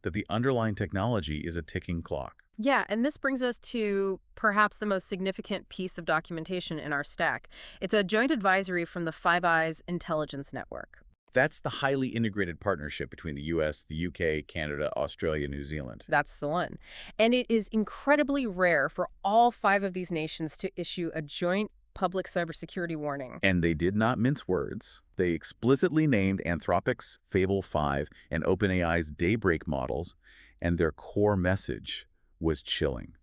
that the underlying technology is a ticking clock. Yeah, and this brings us to perhaps the most significant piece of documentation in our stack. It's a joint advisory from the Five Eyes Intelligence Network. That's the highly integrated partnership between the US, the UK, Canada, Australia, New Zealand. That's the one. And it is incredibly rare for all five of these nations to issue a joint public cybersecurity warning. And they did not mince words. They explicitly named Anthropic's Fable 5 and OpenAI's Daybreak models, and their core message was chilling.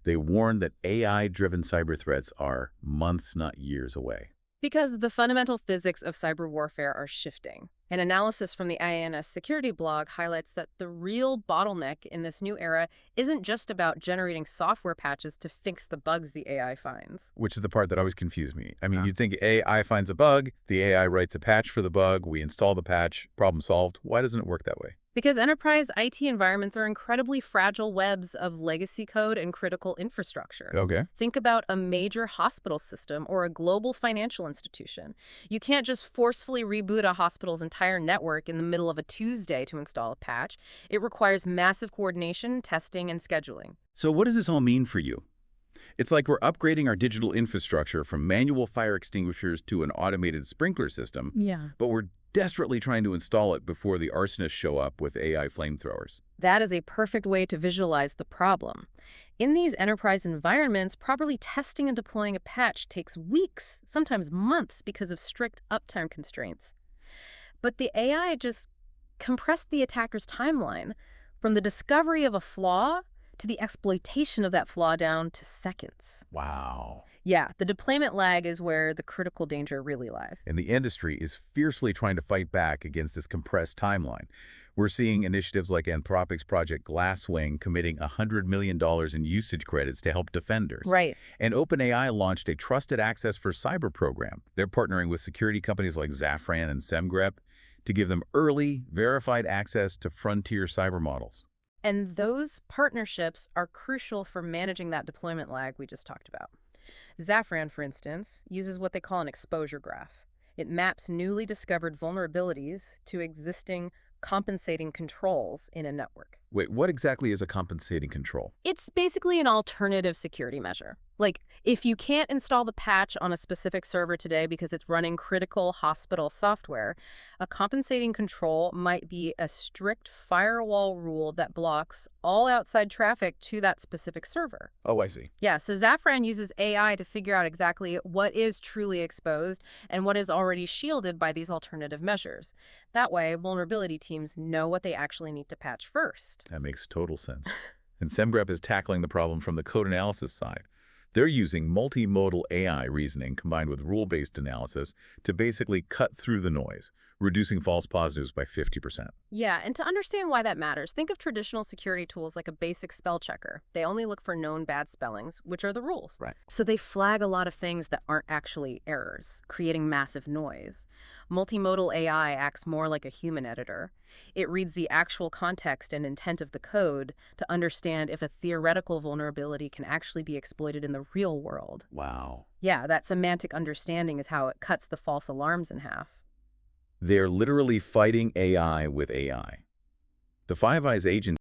They warned that AI-driven cyber threats are months, not years away. Because the fundamental physics of cyber warfare are shifting. An analysis from the IANS security blog highlights that the real bottleneck in this new era isn't just about generating software patches to fix the bugs the AI finds. Which is the part that always confused me. I mean, you'd think AI finds a bug, the AI writes a patch for the bug, we install the patch, problem solved. Why doesn't it work that way? Because enterprise IT environments are incredibly fragile webs of legacy code and critical infrastructure. Okay. Think about a major hospital system or a global financial institution. You can't just forcefully reboot a hospital's entire network in the middle of a Tuesday to install a patch. It requires massive coordination, testing, and scheduling. So what does this all mean for you? It's like we're upgrading our digital infrastructure from manual fire extinguishers to an automated sprinkler system, but we're desperately trying to install it before the arsonists show up with AI flamethrowers. That is a perfect way to visualize the problem. In these enterprise environments, properly testing and deploying a patch takes weeks, sometimes months, because of strict uptime constraints. But the AI just compressed the attacker's timeline from the discovery of a flaw to the exploitation of that flaw down to seconds. Wow. Yeah, the deployment lag is where the critical danger really lies. And the industry is fiercely trying to fight back against this compressed timeline. We're seeing initiatives like Anthropic's Project Glasswing committing $100 million in usage credits to help defenders. Right. And OpenAI launched a Trusted Access for Cyber program. They're partnering with security companies like Safran and SemGrep to give them early, verified access to frontier cyber models. And those partnerships are crucial for managing that deployment lag we just talked about. Safran, for instance, uses what they call an exposure graph. It maps newly discovered vulnerabilities to existing compensating controls in a network. Wait, what exactly is a compensating control? It's basically an alternative security measure. Like, if you can't install the patch on a specific server today because it's running critical hospital software, a compensating control might be a strict firewall rule that blocks all outside traffic to that specific server. Oh, I see. Yeah, so Safran uses AI to figure out exactly what is truly exposed and what is already shielded by these alternative measures. That way, vulnerability teams know what they actually need to patch first. That makes total sense. And SemGrep is tackling the problem from the code analysis side. They're using multimodal AI reasoning combined with rule-based analysis to basically cut through the noise, reducing false positives by 50%. Yeah, and to understand why that matters, think of traditional security tools like a basic spell checker. They only look for known bad spellings, which are the rules. Right. So they flag a lot of things that aren't actually errors, creating massive noise. Multimodal AI acts more like a human editor. It reads the actual context and intent of the code to understand if a theoretical vulnerability can actually be exploited in the real world. Wow. Yeah, that semantic understanding is how it cuts the false alarms in half. They're literally fighting AI with AI. The Five Eyes agent